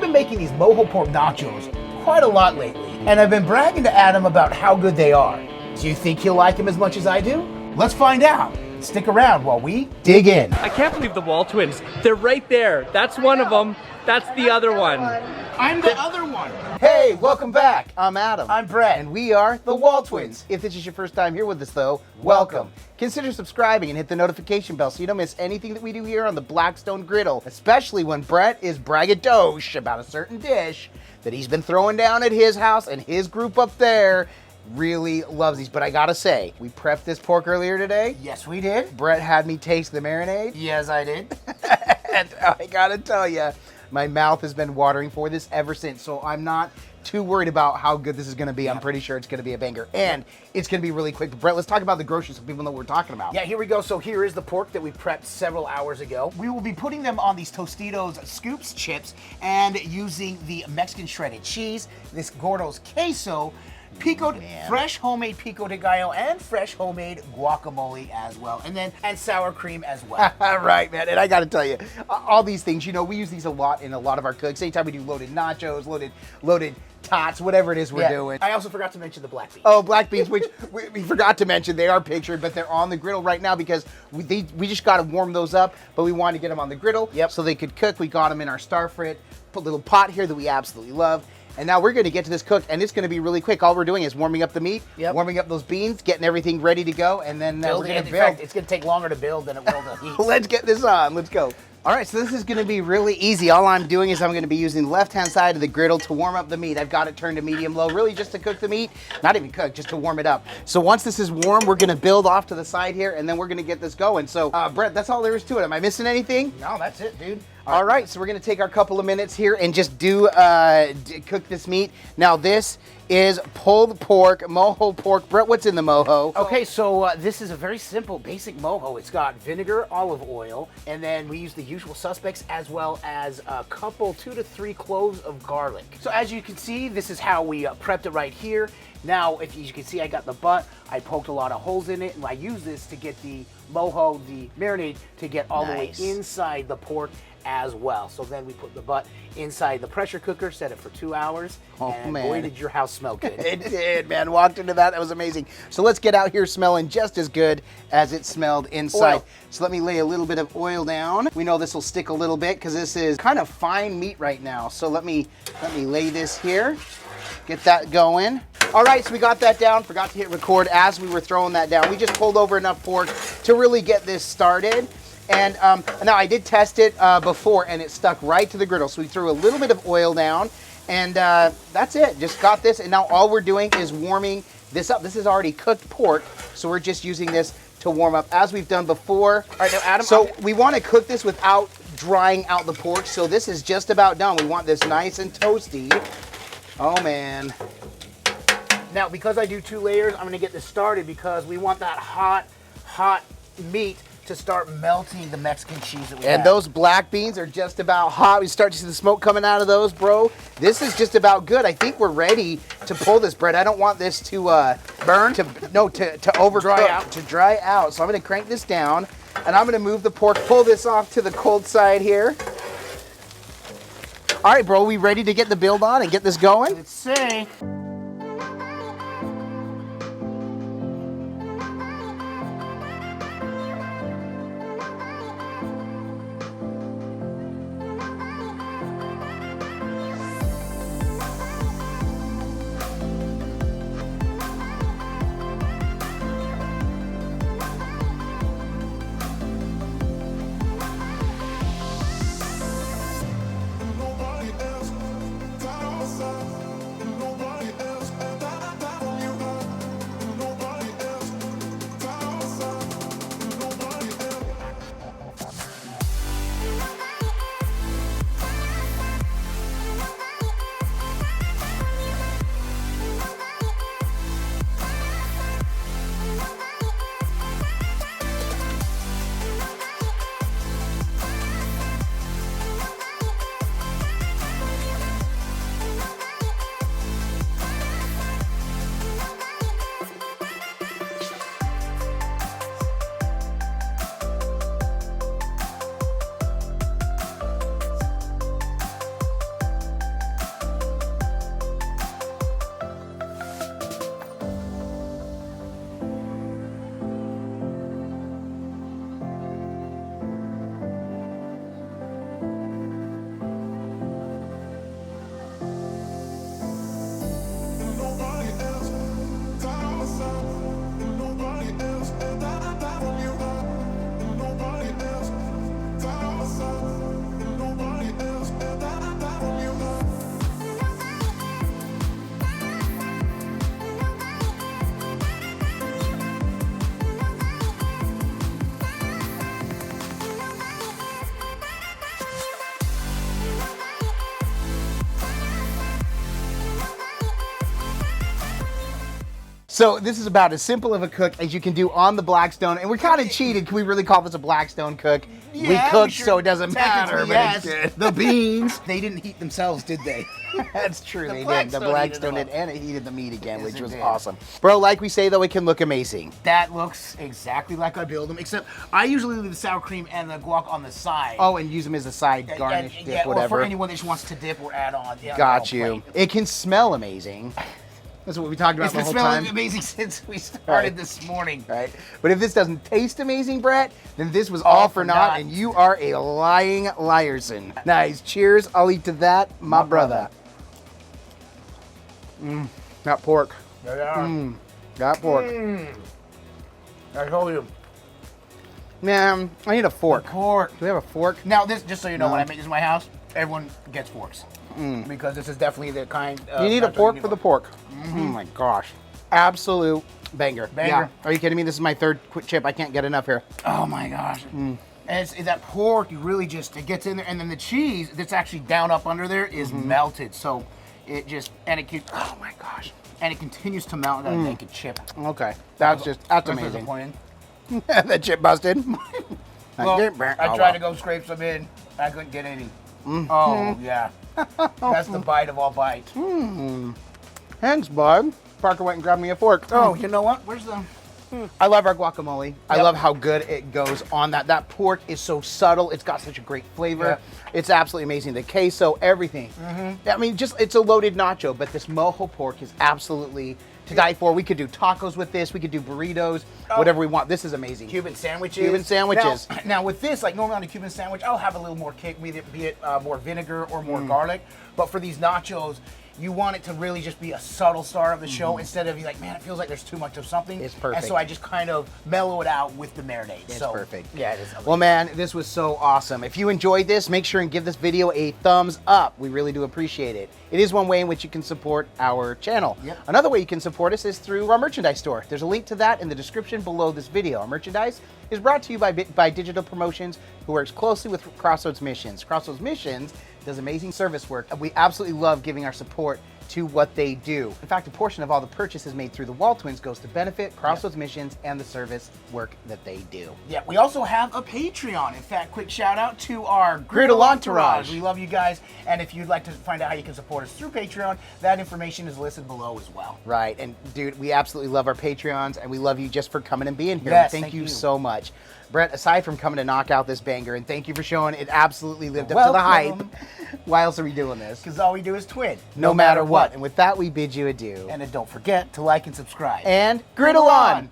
been making these MOJO pork nachos quite a lot lately, and I've been bragging to Adam about how good they are. Do you think he'll like them as much as I do? Let's find out. Stick around while we dig in. I can't believe the WALTWINS. They're right there. That's one of them. That's the other one. I'm the other one. Hey, welcome back. I'm Adam. I'm Brett. And we are the WALTWINS. If this is your first time here with us, though, welcome. Consider subscribing and hit the notification bell so you don't miss anything that we do here on the Blackstone Griddle, especially when Brett is braggadocio about a certain dish that he's been throwing down at his house, and his group up there really loves these. But I gotta say, we prepped this pork earlier today. Yes, we did. Brett had me taste the marinade. Yes, I did. And I gotta tell you, my mouth has been watering for this ever since, so I'm not too worried about how good this is gonna be. I'm pretty sure it's gonna be a banger, and it's gonna be really quick. But Brett, let's talk about the groceries so people know what we're talking about. Yeah, here we go. So here is the pork that we prepped several hours ago. We will be putting them on these Tostitos Scoops chips and using the Mexican shredded cheese, this Gordo's queso, fresh homemade pico de gallo, and fresh homemade guacamole as well, and sour cream as well. Right, man. And I got to tell you, all these things, you know, we use these a lot in a lot of our cooks. Anytime we do loaded nachos, loaded tots, whatever it is we're doing. I also forgot to mention the black beans. Oh, black beans, which we forgot to mention. They are pictured, but they're on the griddle right now because we just got to warm those up, but we wanted to get them on the griddle so they could cook. We got them in our Starfrit little pot here that we absolutely love. And now we're going to get to this cook, and it's going to be really quick. All we're doing is warming up the meat, warming up those beans, getting everything ready to go, and then we're going to build. In fact, it's going to take longer to build than it will to heat. Let's get this on. Let's go. All right, so this is going to be really easy. All I'm doing is I'm going to be using the left-hand side of the griddle to warm up the meat. I've got it turned to medium-low, really just to cook the meat. Not even cook, just to warm it up. So once this is warm, we're going to build off to the side here, and then we're going to get this going. So, Brett, that's all there is to it. Am I missing anything? No, that's it, dude. All right, so we're going to take our couple of minutes here and just cook this meat. Now, this is pulled pork, MOJO pork. Brett, what's in the MOJO? Okay, so this is a very simple, basic MOJO. It's got vinegar, olive oil, and then we use the usual suspects as well as a couple, 2 to 3 cloves of garlic. So as you can see, this is how we prepped it right here. Now, if you can see, I got the butt. I poked a lot of holes in it, and I use this to get the MOJO, the marinade, to get all the way inside the pork as well. So then we put the butt inside the pressure cooker, set it for 2 hours, and boy, did your house smell good. It did, man. Walked into that was amazing. So let's get out here smelling just as good as it smelled inside. Oil. So let me lay a little bit of oil down. We know this will stick a little bit because this is kind of fine meat right now. So let me lay this here, get that going. All right, so we got that down. Forgot to hit record as we were throwing that down. We just pulled over enough pork to really get this started. And now I did test it before, and it stuck right to the griddle. So we threw a little bit of oil down, and that's it. Just got this, and now all we're doing is warming this up. This is already cooked pork, so we're just using this to warm up as we've done before. All right, now Adam. So we want to cook this without drying out the pork. So this is just about done. We want this nice and toasty. Oh man. Now, because I do 2 layers, I'm going to get this started because we want that hot meat to start melting the Mexican cheese that we have. And those black beans are just about hot. We start to see the smoke coming out of those, bro. This is just about good. I think we're ready to pull this, Brett. I don't want this to burn, to overcook, to dry out. So I'm going to crank this down, and I'm going to move the pork, pull this off to the cold side here. All right, bro, we ready to get the build on and get this going? Let's see. Nobody else. So this is about as simple of a cook as you can do on the Blackstone, and we're kind of cheated. Can we really call this a Blackstone cook? Yeah, we cooked, sure. so it doesn't matter. Technically, But it's yes. good. The beans. They didn't heat themselves, did they? That's true. The They did. Blackstone The heated Blackstone them did, up. and it heated the meat again, Yes, which it was did. awesome. Bro, like we say though, it can look amazing. That looks exactly like I build them, except I usually leave the sour cream and the guac on the side. Oh, and use them as a side garnish, dip, yeah, or whatever. for anyone that just wants to dip or add on. Yeah, Got on a you. plate. It can smell amazing. That's what we talked about It's the been whole smelling time. amazing since we started Right. this morning. Right? But if this doesn't taste amazing, Brett, then this was all for naught, naught. and you are a lying liarson. Nice. Cheers. I'll eat to that, my brother. That pork. There they are. That pork. I told you. Man, I need a fork. Pork. Do we have a fork? Now, this, just so you know, No. when I make this in my house, everyone gets forks. Because this is definitely the kind of... You need a that's what fork you for need the pork. Oh my gosh. Absolute banger. Banger. Yeah. Are you kidding me? This is my third quick chip. I can't get enough here. Oh my gosh. And it's that pork, you really just, it gets in there. And then the cheese that's actually down up under there is melted. So it just, and it keeps, oh my gosh. And it continues to melt and make a chip. Okay. That's amazing. Disappointing. That chip busted. Well, Oh, I tried to go scrape some in. I couldn't get any. Oh, yeah. That's the bite of all bites. Thanks, bud. Parker went and grabbed me a fork. Oh, you know what? Where's the... I love our guacamole. I Yep. love how good it goes on that. That pork is so subtle. It's got such a great flavor. Yep. It's absolutely amazing. The queso, everything. I mean, just it's a loaded nacho, but this mojo pork is absolutely to die for. We could do tacos with this. We could do burritos, whatever we want. This is amazing. Cuban sandwiches. Cuban sandwiches. Now with this, like normally on a Cuban sandwich, I'll have a little more kick, be it more vinegar or more garlic. But for these nachos, you want it to really just be a subtle star of the show instead of you like, man, it feels like there's too much of something. It's perfect. And so I just kind of mellow it out with the marinade. It's so, perfect. Yeah, it is. Well, man, this was so awesome. If you enjoyed this, make sure and give this video a thumbs up. We really do appreciate it. It is one way in which you can support our channel. Yep. Another way you can support us is through our merchandise store. There's a link to that in the description below this video. Our merchandise is brought to you by Digital Promotions, who works closely with Crossroads Missions. Crossroads Missions does amazing service work. We absolutely love giving our support to what they do. In fact, a portion of all the purchases made through the WALTWINS goes to benefit Crossroads Missions and the service work that they do. Yeah, we also have a Patreon. In fact, quick shout out to our Griddle Entourage. We love you guys. And if you'd like to find out how you can support us through Patreon, that information is listed below as well. Right, and dude, we absolutely love our Patreons, and we love you just for coming and being here. Yes, thank thank you you. so much. Brett, aside from coming to knock out this banger, and thank you for showing it absolutely lived up to the hype. Welcome. Why else are we doing this? Because all we do is twin. No matter what. And with that, we bid you adieu. And then don't forget to like and subscribe. And griddle on!